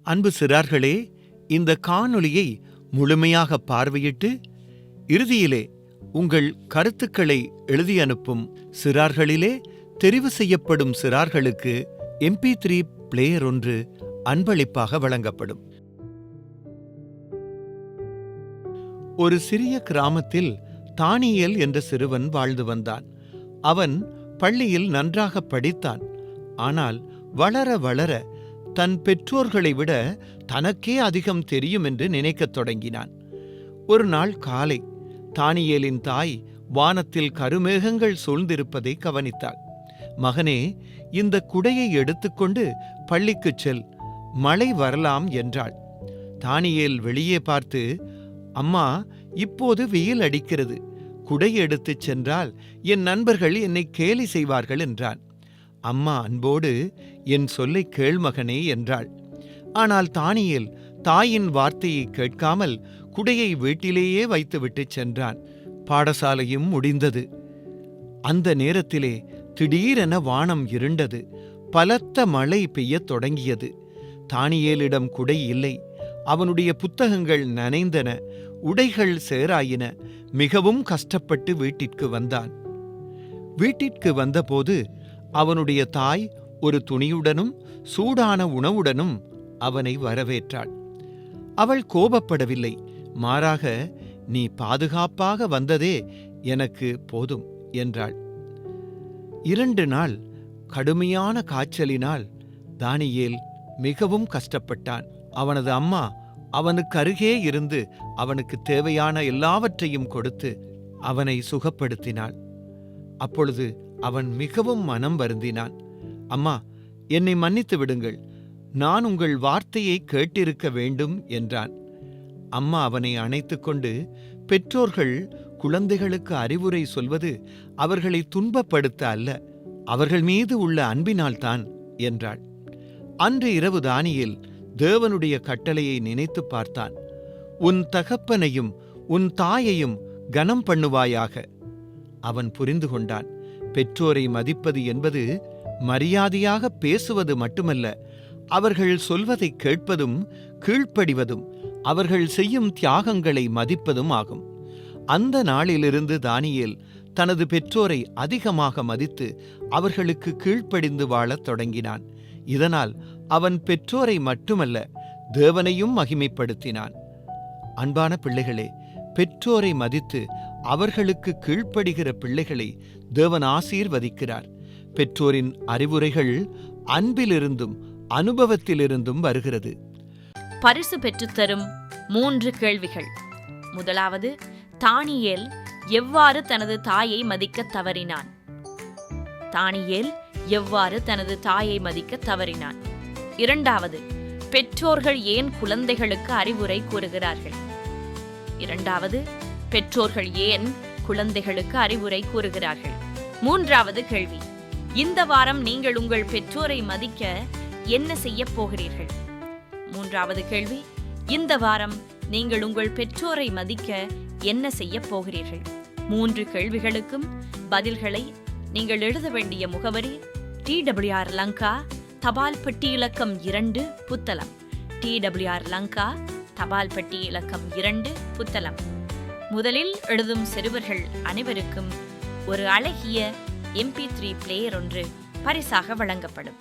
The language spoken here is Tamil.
அன்பு சிறார்களே, இந்த காணொளியை முழுமையாக பார்வையிட்டு இறுதியிலே உங்கள் கருத்துக்களை எழுதி அனுப்பும் சிறார்களிலே தெரிவு செய்யப்படும் சிறார்களுக்கு MP3 பிளேயர் ஒன்று அன்பளிப்பாக வழங்கப்படும். ஒரு சிறிய கிராமத்தில் தானியேல் என்ற சிறுவன் வாழ்ந்து வந்தான். அவன் பள்ளியில் நன்றாக படித்தான். ஆனால் வளர வளர தன் பெற்றோர்களை விட தனக்கே அதிகம் தெரியும் என்று நினைக்கத் தொடங்கினான். ஒரு நாள் காலை தானியேலின் தாய் வானத்தில் கருமேகங்கள் சூழ்ந்திருப்பதை கவனித்தாள். மகனே, இந்த குடையை எடுத்துக்கொண்டு பள்ளிக்குச் செல், மழை வரலாம் என்றாள். தானியேல் வெளியே பார்த்து, அம்மா, இப்போது வெயில் அடிக்கிறது, குடை எடுத்துச் சென்றால் என் நண்பர்கள் என்னை கேலி செய்வார்கள் என்றான். அம்மா அன்போடு, என் சொல்லை கேள் மகனே என்றாள். ஆனால் தானியேல் தாயின் வார்த்தையை கேட்காமல் குடையை வீட்டிலேயே வைத்துவிட்டு சென்றான். பாடசாலையும் முடிந்தது. அந்த நேரத்திலே திடீரென வானம் இருண்டது. பலத்த மழை பெய்யத் தொடங்கியது. தானியேலிடம் குடை இல்லை. அவனுடைய புத்தகங்கள் நனைந்தன, உடைகள் சேராயின. மிகவும் கஷ்டப்பட்டு வீட்டிற்கு வந்தான். வீட்டிற்கு வந்தபோது அவனுடைய தாய் ஒரு துணியுடனும் சூடான உணவுடனும் அவனை வரவேற்றாள். அவள் கோபப்படவில்லை. மாறாக, நீ பாதுகாப்பாக வந்ததே எனக்கு போதும் என்றாள். 2 நாள் கடுமையான காய்ச்சலினால் தானியேல் மிகவும் கஷ்டப்பட்டான். அவனது அம்மா அவனுக்கு அருகே இருந்து அவனுக்கு தேவையான எல்லாவற்றையும் கொடுத்து அவனை சுகப்படுத்தினாள். அப்பொழுது அவன் மிகவும் மனம் வருந்தினான். அம்மா, என்னை மன்னித்து விடுங்கள், நான் உங்கள் வார்த்தையை கேட்டிருக்க வேண்டும் என்றான். அம்மா அவனை அணைத்துக்கொண்டு, பெற்றோர்கள் குழந்தைகளுக்கு அறிவுரை சொல்வது அவர்களை துன்பப்படுத்த அல்ல, அவர்கள் மீது உள்ள அன்பினால்தான் என்றாள். அன்று இரவு தானியேல் தேவனுடைய கட்டளையை நினைத்து பார்த்தான். உன் தகப்பனையும் உன் தாயையும் கனம் பண்ணுவாயாக. அவன் புரிந்து கொண்டான். பெற்றோரை மதிப்பது என்பது மரியாதையாக பேசுவது மட்டுமல்ல, அவர்கள் சொல்வதை கேட்பதும் கீழ்ப்படிவதும் அவர்கள் செய்யும் தியாகங்களை மதிப்பதும் ஆகும். அந்த நாளிலிருந்து தானியேல் தனது பெற்றோரை அதிகமாக மதித்து அவர்களுக்கு கீழ்ப்படிந்து வாழத் தொடங்கினான். இதனால் அவன் பெற்றோரை மட்டுமல்ல, தேவனையும் மகிமைப்படுத்தினான். அன்பான பிள்ளைகளே, பெற்றோரை மதித்து அவர்களுக்கு கீழ்ப்படுகிற பிள்ளைகளை தேவன் ஆசீர்வதிக்கிறார். பெற்றோரின் அறிவுரைகள் அன்பிலிருந்தும் அனுபவத்திலிருந்தும் வருகிறது. பரிசு பெற்றுத்தரும் 3 கேள்விகள். முதலாவது, தானியேல் எவ்வாறு தனது தாயை மதிக்க தவறினான்? தானியேல் எவ்வாறு தனது தாயை மதிக்க தவறினான்? இரண்டாவது, பெற்றோர்கள் ஏன் குழந்தைகளுக்கு அறிவுரை கூறுகிறார்கள்? இரண்டாவது, பெற்றோர்கள் ஏன் குழந்தைகளுக்கு அறிவுரை கூறுகிறார்கள்? மூன்றாவது கேள்வி, இந்த வாரம் நீங்கள் உங்கள் பெற்றோரை மதிக்க என்ன செய்ய போகிறீர்கள்? மூன்றாவது கேள்வி, இந்த வாரம் நீங்கள் உங்கள் பெற்றோரை மதிக்க என்ன செய்ய போகிறீர்கள்? 3 கேள்விகளுக்கும் பதில்களை நீங்கள் எழுத வேண்டிய முகவரி TWR லங்கா, தபால் பெட்டி இலக்கம் 2, புத்தளம். TWR லங்கா, தபால் பெட்டி இலக்கம் 2, புத்தளம். முதலில் எழுதும் சிறுவர்கள் அனைவருக்கும் ஒரு அழகிய MP3 பிளேயர் ஒன்று பரிசாக வழங்கப்படும்.